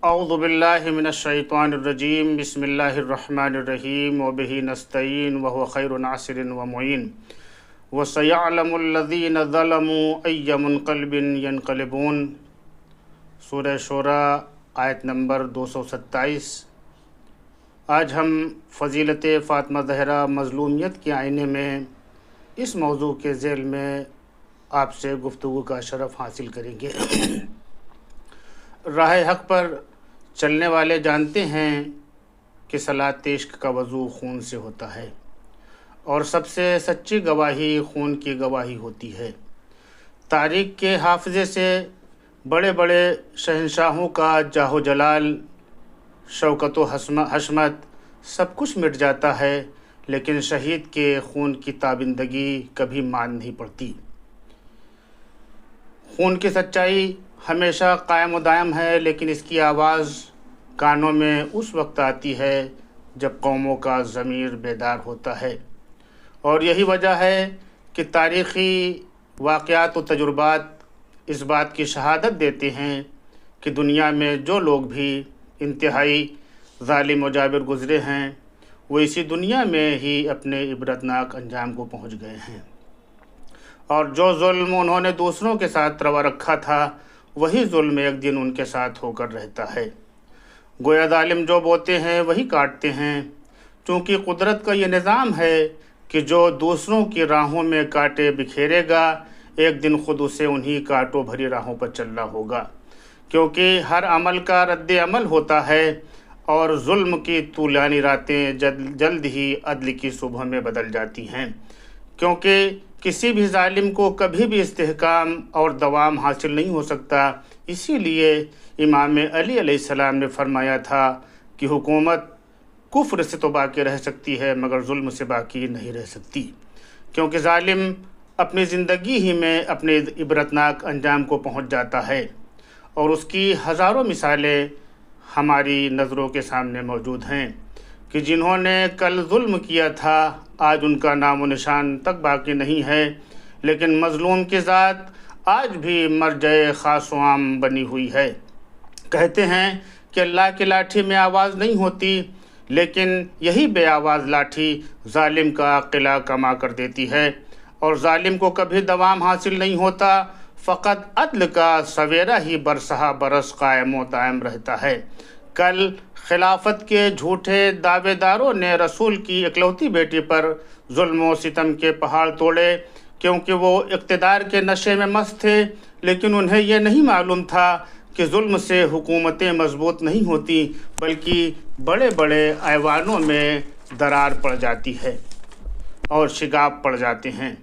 اعوذ باللہ من الشیطان الرجیم بسم اللہ الرحمن الرحیم وبہ نستعین وهو خیر ناصر ومعین وسیعلم الذین ظلموا ای منقلب ینقلبون۔ سورہ شورى آیت نمبر 227۔ آج ہم فضیلت فاطمہ زہرا مظلومیت کے آئینے میں اس موضوع کے ذیل میں آپ سے گفتگو کا شرف حاصل کریں گے۔ راہ حق پر چلنے والے جانتے ہیں کہ صلاۃ عشق کا وضو خون سے ہوتا ہے اور سب سے سچی گواہی خون کی گواہی ہوتی ہے۔ تاریخ کے حافظے سے بڑے بڑے شہنشاہوں کا جاہ و جلال، شوکت و حشمت سب کچھ مٹ جاتا ہے، لیکن شہید کے خون کی تابندگی کبھی مان نہیں پڑتی۔ خون کی سچائی ہمیشہ قائم و دائم ہے، لیکن اس کی آواز کانوں میں اس وقت آتی ہے جب قوموں کا ضمیر بیدار ہوتا ہے، اور یہی وجہ ہے کہ تاریخی واقعات و تجربات اس بات کی شہادت دیتے ہیں کہ دنیا میں جو لوگ بھی انتہائی ظالم و جابر گزرے ہیں، وہ اسی دنیا میں ہی اپنے عبرتناک انجام کو پہنچ گئے ہیں، اور جو ظلم انہوں نے دوسروں کے ساتھ روا رکھا تھا، وہی ظلم ایک دن ان کے ساتھ ہو کر رہتا ہے۔ گویا ظالم جو بوتے ہیں وہی کاٹتے ہیں، چونکہ قدرت کا یہ نظام ہے کہ جو دوسروں کی راہوں میں کانٹے بکھیرے گا، ایک دن خود اسے انہی کانٹوں بھری راہوں پر چلنا ہوگا، کیونکہ ہر عمل کا رد عمل ہوتا ہے، اور ظلم کی طولانی راتیں جلد ہی عدل کی صبح میں بدل جاتی ہیں، کیونکہ کسی بھی ظالم کو کبھی بھی استحکام اور دوام حاصل نہیں ہو سکتا۔ اسی لیے امام علی علیہ السلام نے فرمایا تھا کہ حکومت کفر سے تو باقی رہ سکتی ہے مگر ظلم سے باقی نہیں رہ سکتی، کیونکہ ظالم اپنی زندگی ہی میں اپنے عبرتناک انجام کو پہنچ جاتا ہے، اور اس کی ہزاروں مثالیں ہماری نظروں کے سامنے موجود ہیں کہ جنہوں نے کل ظلم کیا تھا آج ان کا نام و نشان تک باقی نہیں ہے، لیکن مظلوم کی ذات آج بھی مرجع خاص و عام بنی ہوئی ہے۔ کہتے ہیں کہ اللہ کی لاٹھی میں آواز نہیں ہوتی، لیکن یہی بے آواز لاٹھی ظالم کا قلعہ کما کر دیتی ہے، اور ظالم کو کبھی دوام حاصل نہیں ہوتا، فقط عدل کا سویرا ہی برسہ برس قائم و دائم رہتا ہے۔ کل خلافت کے جھوٹے دعوے داروں نے رسول کی اکلوتی بیٹی پر ظلم و ستم کے پہاڑ توڑے، کیونکہ وہ اقتدار کے نشے میں مست تھے، لیکن انہیں یہ نہیں معلوم تھا کہ ظلم سے حکومتیں مضبوط نہیں ہوتی، بلکہ بڑے بڑے ایوانوں میں درار پڑ جاتی ہے اور شگاف پڑ جاتے ہیں،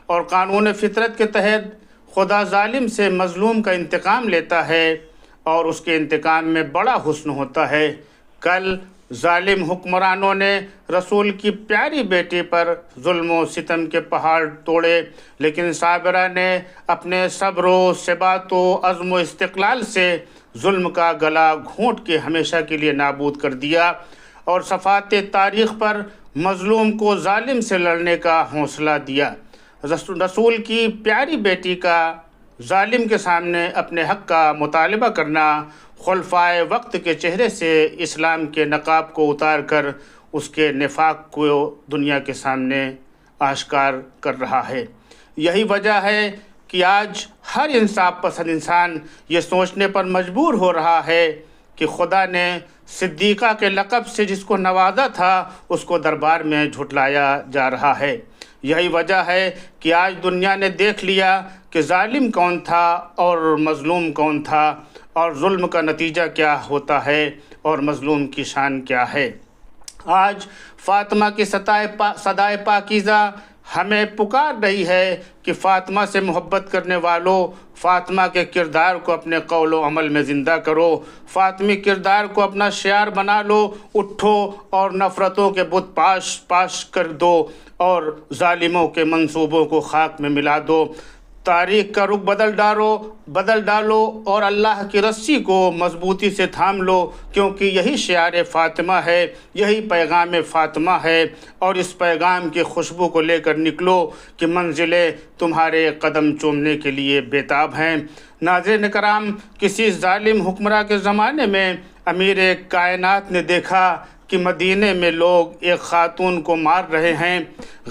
اور قانون فطرت کے تحت خدا ظالم سے مظلوم کا انتقام لیتا ہے، اور اس کے انتقام میں بڑا حسن ہوتا ہے۔ کل ظالم حکمرانوں نے رسول کی پیاری بیٹی پر ظلم و ستم کے پہاڑ توڑے، لیکن صابرہ نے اپنے صبر و ثبات و عزم و استقلال سے ظلم کا گلا گھونٹ کے ہمیشہ کے لیے نابود کر دیا، اور صفحات تاریخ پر مظلوم کو ظالم سے لڑنے کا حوصلہ دیا۔ رسول کی پیاری بیٹی کا ظالم کے سامنے اپنے حق کا مطالبہ کرنا خلفائے وقت کے چہرے سے اسلام کے نقاب کو اتار کر اس کے نفاق کو دنیا کے سامنے آشکار کر رہا ہے۔ یہی وجہ ہے کہ آج ہر انصاف پسند انسان یہ سوچنے پر مجبور ہو رہا ہے کہ خدا نے صدیقہ کے لقب سے جس کو نوازا تھا اس کو دربار میں جھٹلایا جا رہا ہے۔ یہی وجہ ہے کہ آج دنیا نے دیکھ لیا کہ ظالم کون تھا اور مظلوم کون تھا، اور ظلم کا نتیجہ کیا ہوتا ہے اور مظلوم کی شان کیا ہے۔ آج فاطمہ کی صدائے پاکیزہ ہمیں پکار رہی ہے کہ فاطمہ سے محبت کرنے والوں، فاطمہ کے کردار کو اپنے قول و عمل میں زندہ کرو، فاطمی کردار کو اپنا شعار بنا لو، اٹھو اور نفرتوں کے بت پاش کر دو، اور ظالموں کے منصوبوں کو خاک میں ملا دو۔ تاریخ کا رخ بدل ڈالو اور اللہ کی رسی کو مضبوطی سے تھام لو، کیونکہ یہی شعار فاطمہ ہے، یہی پیغام فاطمہ ہے، اور اس پیغام کی خوشبو کو لے کر نکلو کہ منزلیں تمہارے قدم چومنے کے لیے بےتاب ہیں۔ ناظرین کرام، کسی ظالم حکمراں کے زمانے میں امیر کائنات نے دیکھا کہ مدینے میں لوگ ایک خاتون کو مار رہے ہیں۔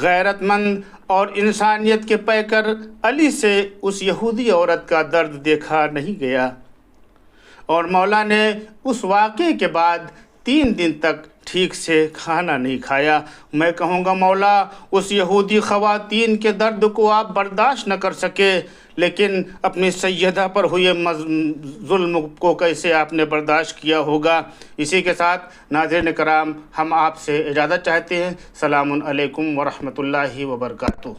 غیرت مند اور انسانیت کے پیکر علی سے اس یہودی عورت کا درد دیکھا نہیں گیا، اور مولا نے اس واقعے کے بعد 3 دن تک ٹھیک سے کھانا نہیں کھایا۔ میں کہوں گا مولا، اس یہودی خواتین کے درد کو آپ برداشت نہ کر سکے، لیکن اپنی سیدہ پر ہوئے ظلم کو کیسے آپ نے برداشت کیا ہوگا۔ اسی کے ساتھ ناظرین کرام، ہم آپ سے اجازت چاہتے ہیں۔ سلام علیکم ورحمۃ اللہ وبرکاتہ۔